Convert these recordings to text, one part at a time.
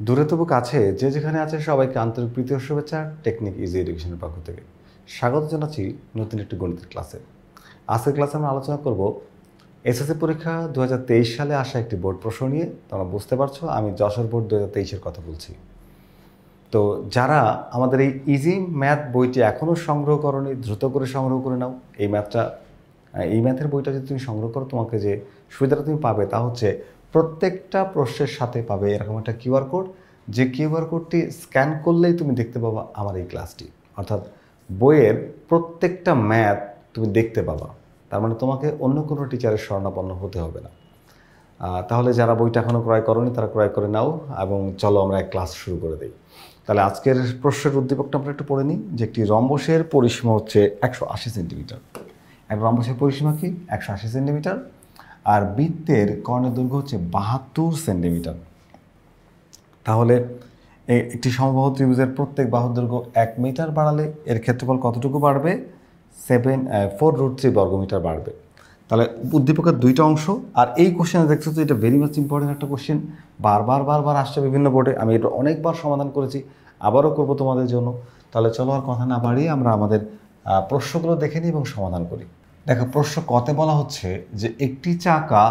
দূরে তবু কাছে যে যেখানে আছে সবাইকে আন্তরিক প্রীতি ও শুভেচ্ছা টেকনিক ইজি এডুকেশনের পক্ষ থেকে স্বাগত জানাচ্ছি নতুন একটি গণিতের ক্লাসে। আজকের ক্লাসে আমরা আলোচনা করব এসএসসি পরীক্ষা 2023 সালে আসা একটি বোর্ড প্রশ্ন নিয়ে। তোমরা বুঝতে পারছো আমি যশোর বোর্ড 2023-এর কথা বলছি। তো যারা আমাদের এই ইজি ম্যাথ বইটি এখনও সংগ্রহ করনি দ্রুত করে সংগ্রহ করে নাও। এই ম্যাথের বইটা যদি তুমি সংগ্রহ করো তোমাকে যে সুবিধাটা তুমি পাবে তা হচ্ছে প্রত্যেকটা প্রশ্নের সাথে পাবে এরকম একটা কিউআর কোড, যে কিউআর কোডটি স্ক্যান করলেই তুমি দেখতে পাবা আমার এই ক্লাসটি, অর্থাৎ বইয়ের প্রত্যেকটা ম্যাথ তুমি দেখতে পাবা। তার মানে তোমাকে অন্য কোনো টিচারের শরণাপন্ন হতে হবে না। তাহলে যারা বইটা এখনও ক্রয় করনি তারা ক্রয় করে নাও এবং চলো আমরা এক ক্লাস শুরু করে দিই। তাহলে আজকের প্রশ্নের উদ্দীপকটা আমরা একটু পড়ে নিই যে একটি রম্বসের পরিসীমা হচ্ছে 180 সেন্টিমিটার। এক রম্বসের পরিসীমা কি 180 সেন্টিমিটার, আর বৃত্তের কর্ণের দৈর্ঘ্য হচ্ছে 72 সেন্টিমিটার। তাহলে একটি সমবাহু ত্রিভুজের প্রত্যেক বাহুর দৈর্ঘ্য 1 মিটার বাড়ালে এর ক্ষেত্রফল কতটুকু বাড়বে? 4√3 বর্গমিটার বাড়বে। তাহলে উদ্দীপকের দুইটা অংশ, আর এই কোশ্চেনে দেখছো তো এটা ভেরি মাচ ইম্পর্টেন্ট একটা কোশ্চেন, বারবার আসছে বিভিন্ন বোর্ডে। আমি এটা অনেকবার সমাধান করেছি, আবারও করব তোমাদের জন্য। তাহলে চলো আর কথা না বাড়িয়ে আমরা আমাদের প্রশ্নগুলো দেখে নিই এবং সমাধান করি। দেখো প্রশ্ন কতে বলা হচ্ছে যে একটি চাকা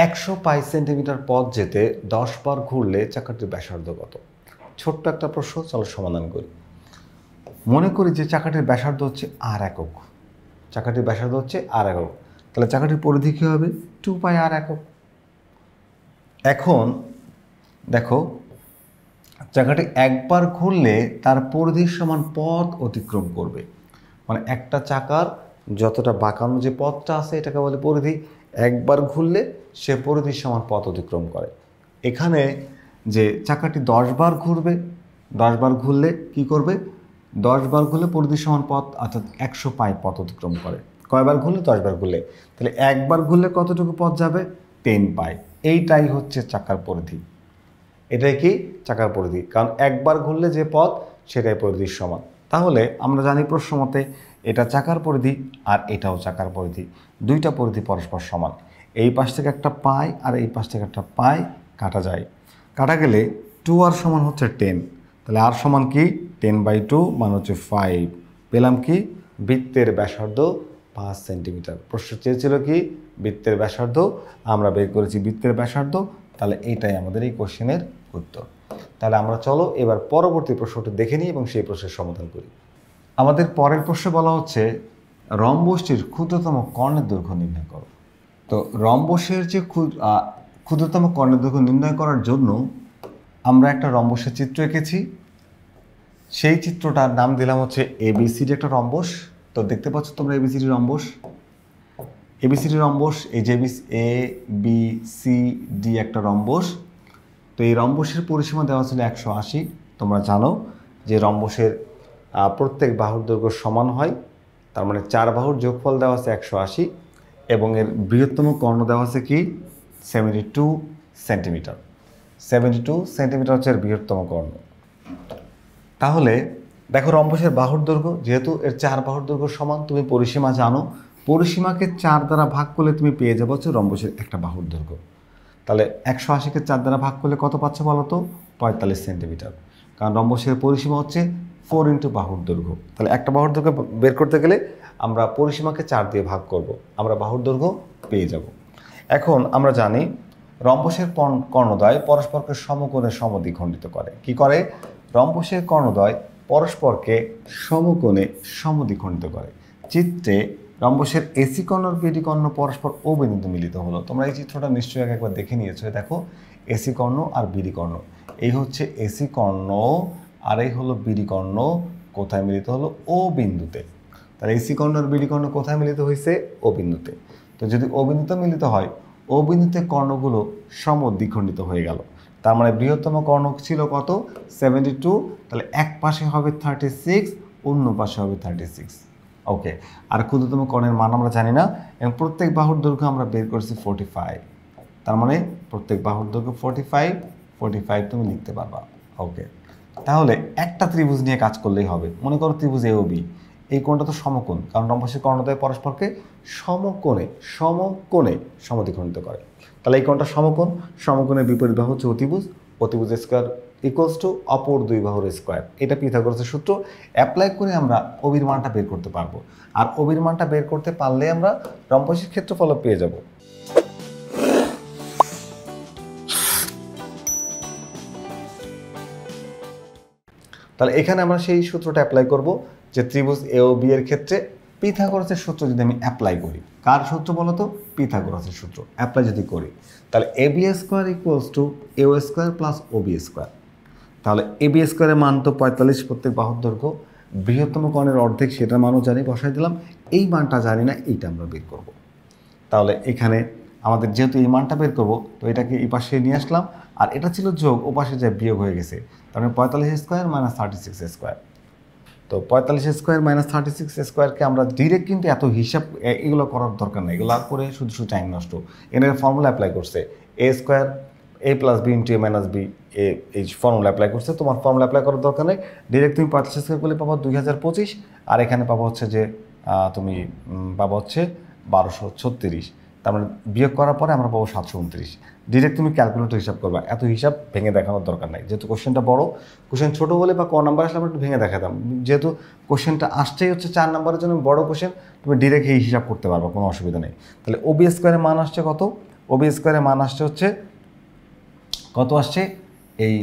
105 সেন্টিমিটার পথ যেতে 10 বার ঘুরলে চাকাটির ব্যাসার্ধ কত? ছোট্ট একটা প্রশ্ন, চলো সমাধান করি। মনে করি যে চাকাটির ব্যাসার্ধ হচ্ছে r একক, চাকাটির ব্যাসার্ধ হচ্ছে r একক। তাহলে চাকাটির পরিধি কী হবে? 2πr একক। এখন দেখো চাকাটি একবার ঘুরলে তার পরিধির সমান পথ অতিক্রম করবে, মানে একটা চাকার যতটা বাঁকানো যে পথটা আছে এটাকে বলে পরিধি। একবার ঘুরলে সে পরিধির সমান পথ অতিক্রম করে। এখানে যে চাকাটি 10 বার ঘুরবে, 10 বার ঘুরলে কি করবে? 10 বার ঘুরলে পরিধির সমান পথ অর্থাৎ 100π পথ অতিক্রম করে। কয়বার ঘুরলে? 10 বার ঘুরলে। তাহলে একবার ঘুরলে কতটুকু পথ যাবে? 10π। এইটাই হচ্ছে চাকার পরিধি। এটাই কি চাকার পরিধি, কারণ একবার ঘুরলে যে পথ সেটাই পরিধির সমান। তাহলে আমরা জানি প্রশ্ন মতে এটা চাকার পরিধি আর এটাও চাকার পরিধি, দুইটা পরিধি পরস্পর সমান। এই পাশ থেকে একটা পাই আর এই পাশ থেকে একটা পাই কাটা যায়, কাটা গেলে 2r সমান হচ্ছে 10। তাহলে r সমান কি? 10/2 মানে হচ্ছে 5। পেলাম কি? বৃত্তের ব্যাসার্ধ 5 সেন্টিমিটার। প্রশ্ন চেয়েছিল কি? বৃত্তের ব্যাসার্ধ। আমরা বের করেছি বৃত্তের ব্যাসার্ধ। তাহলে এইটাই আমাদের এই কোশ্চেনের উত্তর। তাহলে আমরা চলো এবার পরবর্তী প্রশ্নটি দেখে নিই এবং সেই প্রশ্নের সমাধান করি। আমাদের পরের প্রশ্নে বলা হচ্ছে রম্বসটির ক্ষুদ্রতম কর্ণের দৈর্ঘ্য নির্ণয় করো। তো রম্বসের যে ক্ষুদ্রতম কর্ণের দৈর্ঘ্য নির্ণয় করার জন্য আমরা একটা রম্বসের চিত্র এঁকেছি। সেই চিত্রটার নাম দিলাম হচ্ছে এবিসিডি একটা রম্বস। তো দেখতে পাচ্ছ তোমরা এবিসিডি রম্বস, এবিসিডি রম্বস, এই যে ABCD একটা রম্বস। তো এই রম্বসের পরিসীমা দেওয়া ছিল 180। তোমরা জানো যে রম্বসের প্রত্যেক বাহুর দৈর্ঘ্য সমান হয়, তার মানে 4 বাহুর যোগফল দেওয়া আছে 180 এবং এর বৃহত্তম কর্ণ দেওয়া আছে কি? 72 সেন্টিমিটার। 72 সেন্টিমিটার হচ্ছে এর বৃহত্তম কর্ণ। তাহলে দেখো রম্বসের বাহুর দৈর্ঘ্য, যেহেতু এর 4 বাহুর দৈর্ঘ্য সমান, তুমি পরিসীমা জানো, পরিসীমাকে 4 দ্বারা ভাগ করলে তুমি পেয়ে যাবো হচ্ছে রম্বসের একটা বাহুর দৈর্ঘ্য। তাহলে 180কে 4 দ্বারা ভাগ করলে কত পাচ্ছ বলো তো? 45 সেন্টিমিটার, কারণ রম্বসের পরিসীমা হচ্ছে 4 × বাহুর দৈর্ঘ্য। তাহলে একটা বাহুর দৈর্ঘ্য বের করতে গেলে আমরা পরিসীমাকে 4 দিয়ে ভাগ করব, আমরা বাহুর দৈর্ঘ্য পেয়ে যাব। এখন আমরা জানি রম্বসের কর্ণদ্বয় পরস্পরকে সমকোণে সমদ্বিখণ্ডিত করে। কি করে? রম্বসের কর্ণদ্বয় পরস্পরকে সমকোণে সমদ্বিখণ্ডিত করে। চিত্রে রম্বসের এসি কর্ণ আর বিডি কর্ণ পরস্পর অবিন্দুতে মিলিত হলো। তোমরা এই চিত্রটা নিশ্চয়ই একবার দেখে নিয়েছো। দেখো এসি কর্ণ আর বিডি কর্ণ, এই হচ্ছে এসি কর্ণ আর এই হলো বিডি কর্ণ, কোথায় মিলিত হলো? ও বিন্দুতে। তাহলে এসি কর্ণ আর বিডি কর্ণ কোথায় মিলিত হয়েছে? ও বিন্দুতে। তো যদি ও বিন্দুতে মিলিত হয়, ও বিন্দুতে কর্ণগুলো সমদ্বিখণ্ডিত হয়ে গেল। তার মানে বৃহত্তম কর্ণ ছিল কত? 72। তাহলে এক পাশে হবে 36, অন্য পাশে হবে 36। ওকে, আর ক্ষুদ্রতম কর্ণের মান আমরা জানি না এবং প্রত্যেক বাহুর দৈর্ঘ্য আমরা বের করেছি 45। তার মানে প্রত্যেক বাহুর দৈর্ঘ্য 45 তুমি লিখতে পারবা। ওকে, তাহলে একটা ত্রিভুজ নিয়ে কাজ করলেই হবে। মনে করো ত্রিভুজ AOB, এই কোণটা তো সমকোণ, কারণ রম্বসের কর্ণদ্বয় পরস্পরকে সমকোণে সমদ্বিখণ্ডিত করে। তাহলে এই কোণটা সমকোণ, সমকোণের বিপরীত বাহু হচ্ছে অতিভুজ, অতিভুজ স্কোয়ার ইকুয়ালস টু অপর দুই বাহুর স্কোয়ার। এটা পিথাগোরাসের সূত্র অ্যাপ্লাই করে আমরা ওবির মানটা বের করতে পারবো। আর ওবির মানটা বের করতে পারলে আমরা রম্বসের ক্ষেত্রফলও পেয়ে যাব। তাহলে এখানে আমরা সেই সূত্রটা অ্যাপ্লাই করব যে ত্রিভুজ এ ও বি এর ক্ষেত্রে পিথাগোরাসের সূত্র যদি আমি অ্যাপ্লাই করি, কার সূত্র বলো তো? পিথাগোরাসের সূত্র অ্যাপ্লাই যদি করি, তাহলে A B square equals to A O square plus O B square. তাহলে এ বি স্কোয়ারের মান তো 45 প্রত্যেক বাহুর দৈর্ঘ্য, বৃহত্তম কোণের অর্ধেক সেটার মানও জানি, বসাই দিলাম। এই মানটা জানি না, এইটা আমরা বের করব। তাহলে এখানে আমাদের যেহেতু এই মানটা বের করবো, তো এটাকে এই পাশে নিয়ে আসলাম, আর এটা ছিল যোগ, ও পাশে যে বিয়োগ হয়ে গেছে, তাহলে 45 স্কোয়ার মাইনাস 36 স্কোয়ার। তো 45 স্কোয়ার মাইনাস 36 স্কোয়ারকে আমরা ডিরেক্ট কিন্তু এত হিসাব এগুলো করার দরকার নেই, এগুলো করে শুধু শুধু টাইম নষ্ট। এর ফর্মুলা অ্যাপ্লাই করছে এ স্কোয়ার এ প্লাস বি ইন্টু এ মাইনাস বি, এই ফর্মুলা অ্যাপ্লাই করছে। তোমার ফর্মুলা অ্যাপ্লাই করার দরকার নেই, ডিরেক্ট তুমি 45 স্কোয়ার করলে পাবো 2025, আর এখানে পাবো হচ্ছে যে তুমি পাবো হচ্ছে 1236, তার মানে বিয়োগ করার পরে আমরা পাবো 729। ডিরেক্ট তুমি ক্যালকুলেটর হিসাব করবা, এত হিসাব ভেঙে দেখানোর দরকার নাই। যেহেতু কোশ্চেনটা বড়, কোশ্চেন ছোটো হলে বা ক নাম্বার আসলে আমরা একটু ভেঙে দেখাতাম, যেহেতু কোশ্চেনটা আসছেই হচ্ছে 4 নাম্বারের জন্য বড় কোশ্চেন, তুমি ডিরেক্ট এই হিসাব করতে পারবা, কোনো অসুবিধা নেই। তাহলে ওবি স্কোয়ারের মান আসছে কত? ওবি স্কোয়ারের মান আসছে হচ্ছে কত আসছে? এই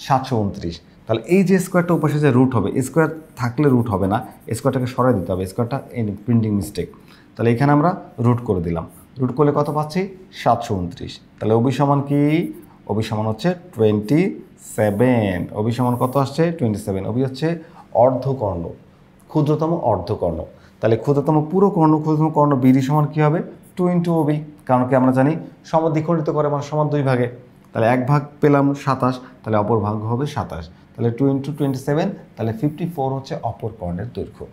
729। তাহলে এই যে স্কোয়ারটা উপাশে যে রুট হবে, স্কোয়ার থাকলে রুট হবে না, স্কোয়ারটাকে সরাই দিতে হবে, স্কোয়ারটা এই প্রিন্টিং মিস্টেক। তাহলে এখানে আমরা রুট করে দিলাম, রুট করলে কত পাচ্ছি? 729। তাহলে ওবি সমান কি? ওবি সমান হচ্ছে 27। ওবি সমান কত আসছে? 27। ওবি হচ্ছে অর্ধকর্ণ, ক্ষুদ্রতম অর্ধকর্ণ। তাহলে ক্ষুদ্রতম পুরো কর্ণ, ক্ষুদ্রতম কর্ণ বিডি সমান কী হবে? 2 ইন্টু ওবি, কারণ কি আমরা জানি সমদ্বিখণ্ডিত করে মানে সমান 2 ভাগে। তাহলে এক ভাগ পেলাম 27, তাহলে অপর ভাগ হবে 27, তাহলে 2 ইন্টু 27, তাহলে 54 হচ্ছে অপর কর্ণের দৈর্ঘ্য।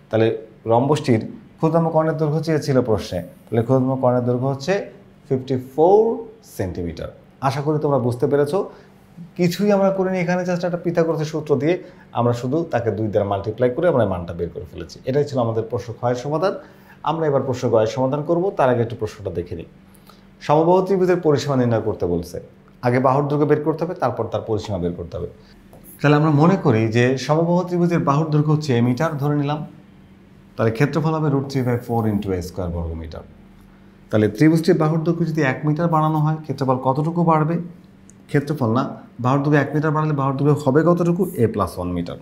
তাহলে রম্বসটির ক্ষুদ্রতম কর্ণের দৈর্ঘ্য চেয়েছিল প্রশ্নে, তাহলে ক্ষুদ্রতম কর্ণের দৈর্ঘ্য হচ্ছে 54 সেন্টিমিটার। আশা করি তোমরা বুঝতে পেরেছো। কিছুই আমরা করিনি এখানে, জাস্ট একটা পিথাগোরাসের সূত্র দিয়ে আমরা শুধু তাকে 2 দ্বারা মাল্টিপ্লাই করে আমরা মানটা বের করে ফেলেছি। এটাই ছিল আমাদের প্রশ্ন ক্ষয়ের সমাধান। আমরা এবার প্রশ্ন গয়ের সমাধান করব, তার আগে একটু প্রশ্নটা দেখে নিই। সমবাহু ত্রিভুজের পরিসীমা নির্ণয় করতে বলছে, আগে বাহুর দৈর্ঘ্য বের করতে হবে, তারপর তার পরিসীমা বের করতে হবে। তাহলে আমরা মনে করি যে সমবাহু ত্রিভুজের বাহুর দৈর্ঘ্য হচ্ছে মিটার ধরে নিলাম, তাহলে ক্ষেত্রফল হবে √3/4 ইন্টু a স্কোয়ার বর্গমিটার। তাহলে ত্রিভুজটির বাহুর দৈর্ঘ্য যদি 1 মিটার বাড়ানো হয়, ক্ষেত্রফল কতটুকু বাড়বে? ক্ষেত্রফল না, বাহুর দৈর্ঘ্য 1 মিটার বাড়ালে বাহুর দৈর্ঘ্য হবে কতটুকু? a+1 metre.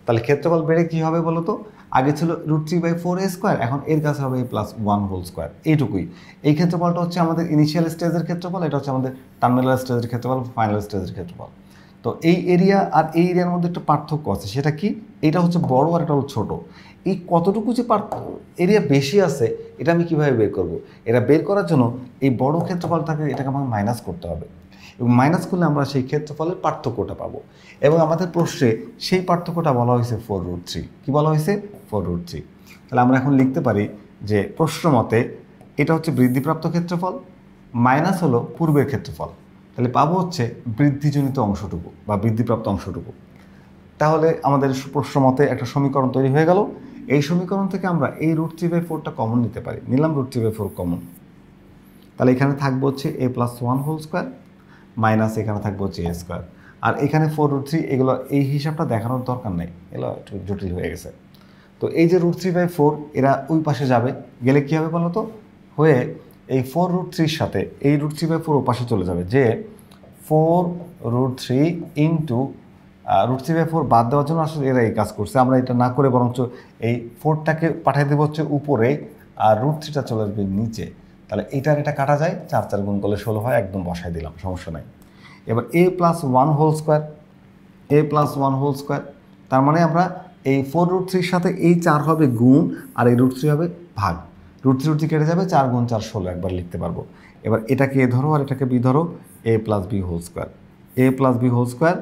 তাহলে ক্ষেত্রফল বেড়ে কী হবে বলো তো? আগে ছিল √3/4 a স্কোয়ার, এখন এর কাছে হবে a+1 হোল স্কোয়ার, এইটুকুই। এই ক্ষেত্রফলটা হচ্ছে আমাদের ইনিশিয়াল স্টেজের ক্ষেত্রফল, এটা হচ্ছে আমাদের টার্মিনাল স্টেজের ক্ষেত্রফল, ফাইনাল স্টেজের ক্ষেত্রফল। তো এই এরিয়া আর এই এরিয়ার মধ্যে একটা পার্থক্য আছে, সেটা কি? এটা হচ্ছে বড় আর এটা হলো ছোটো। এই কতটুকু যে এরিয়া বেশি আছে, এটা আমি কীভাবে বের করব? এটা বের করার জন্য এই বড় ক্ষেত্রফলটাকে এটাকে আমাকে মাইনাস করতে হবে, এবং মাইনাস করলে আমরা সেই ক্ষেত্রফলের পার্থক্যটা পাবো। এবং আমাদের প্রশ্নে সেই পার্থক্যটা বলা হয়েছে 4√3। কী বলা হয়েছে? 4√3। তাহলে আমরা এখন লিখতে পারি যে প্রশ্ন মতে এটা হচ্ছে বৃদ্ধিপ্রাপ্ত ক্ষেত্রফল, মাইনাস হলো পূর্বের ক্ষেত্রফল, তাহলে পাবো হচ্ছে বৃদ্ধিজনিত অংশটুকু বা বৃদ্ধিপ্রাপ্ত অংশটুকু। তাহলে আমাদের প্রশ্ন মতে একটা সমীকরণ তৈরি হয়ে গেল। এই সমীকরণ থেকে আমরা এই √3/4টা কমন নিতে পারি, নিলাম √3/4 কমন। তাহলে এখানে থাকবো হচ্ছে a+1 হোল স্কোয়ার মাইনাস এখানে থাকবো হচ্ছে a স্কোয়ার, আর এখানে 4√3, এগুলো এই হিসাবটা দেখানোর দরকার নেই, এগুলো একটু জটিল হয়ে গেছে। তো এই যে √3/4 এরা ওই পাশে যাবে, গেলে কী হবে বলো তো? হয়ে এই 4√3-র সাথে এই √3/4 ও পাশে চলে যাবে, যে 4√3 ইন্টু √3/4 বাদ দেওয়ার জন্য আসলে এরা এই কাজ করছে। আমরা এটা না করে বরঞ্চ এই 4টাকে পাঠিয়ে দেবো হচ্ছে উপরে, আর √3টা চলে আসবে নিচে। তাহলে এইটার এটা কাটা যায়, 4 গুণ করলে 16 হয়, একদম বসায় দিলাম, সমস্যা নাই। এবার a+1 whole square, a+1 whole square, তার মানে আমরা এই 4√3-র সাথে এই 4 হবে গুণ, আর এই √3 হবে ভাগ, √3 কেটে যাবে, 4 গুণ 4 16 একবার লিখতে পারবো। এবার এটাকে a ধরো আর এটাকে b ধরো, a+b whole square, a+b whole square,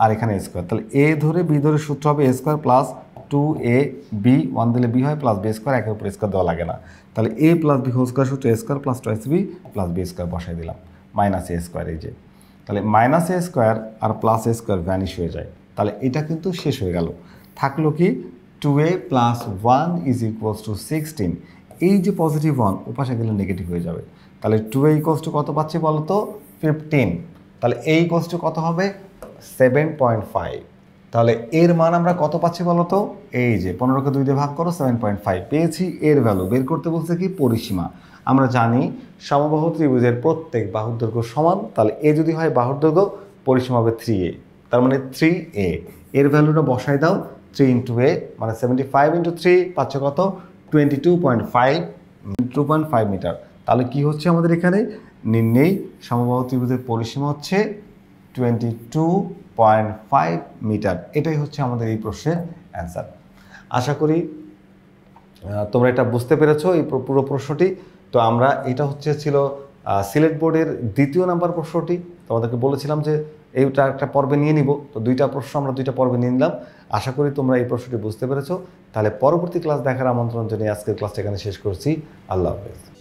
আর এখানে a স্কোয়ার। তাহলে a ধরে b ধরে সূত্র হবে a স্কোয়ার প্লাস 2ab, 1 দিলে b হয়, প্লাস b স্কোয়ার, একের উপর স্কোয়ার দেওয়া লাগে না। তাহলে a+b হোল স্কোয়ার সূত্র a square plus 2ab plus b square বসাই দিলাম, মাইনাস a স্কোয়ার। এই যে তাহলে মাইনাস a স্কোয়ার আর প্লাস a স্কোয়ার ভ্যানিশ হয়ে যায়, তাহলে এটা কিন্তু শেষ হয়ে গেল। থাকলো কি? 2a + 1 = 16। এই যে পজিটিভ 1 ওপাশে গেলে নেগেটিভ হয়ে যাবে, তাহলে 2a = কত পাচ্ছি বলো তো? 15। তাহলে এই কোস্টে কত হবে 7.5। তাহলে এর মান আমরা কত পাচ্ছি বলো তো, এই যে 15কে 2 দিয়ে ভাগ করো 7.5 পেয়েছি। এর ভ্যালু বের করতে বলছে কি পরিসীমা। আমরা জানি সমবাহু ত্রিভুজের প্রত্যেক বাহুর দৈর্ঘ্য সমান, তাহলে এ যদি হয় বাহুর দৈর্ঘ্য, পরিসীমা হবে 3a, তার মানে 3a। এর ভ্যালুটা বসাই দাও, 3 ইন্টু এ মানে 75 ইন্টু 3 পাচ্ছ কত 22.5 মিটার। তাহলে কি হচ্ছে আমাদের এখানে নির্ণয় সমবাহু ত্রিভুজের পরিসীমা হচ্ছে 22.5 মিটার। এটাই হচ্ছে আমাদের এই প্রশ্নের অ্যান্সার। আশা করি তোমরা এটা বুঝতে পেরেছো এই পুরো প্রশ্নটি। তো আমরা এটা ছিল সিলেট বোর্ডের 2য় নাম্বার প্রশ্নটি। তোমাদেরকে বলেছিলাম যে এইটা একটা পর্বে নিয়ে নিব, তো 2টা প্রশ্ন আমরা 2টা পর্বে নিয়ে নিলাম। আশা করি তোমরা এই প্রশ্নটি বুঝতে পেরেছো। তাহলে পরবর্তী ক্লাস দেখার আমন্ত্রণ জানিয়ে আজকের ক্লাসটা এখানে শেষ করছি। আল্লাহ হাফেজ।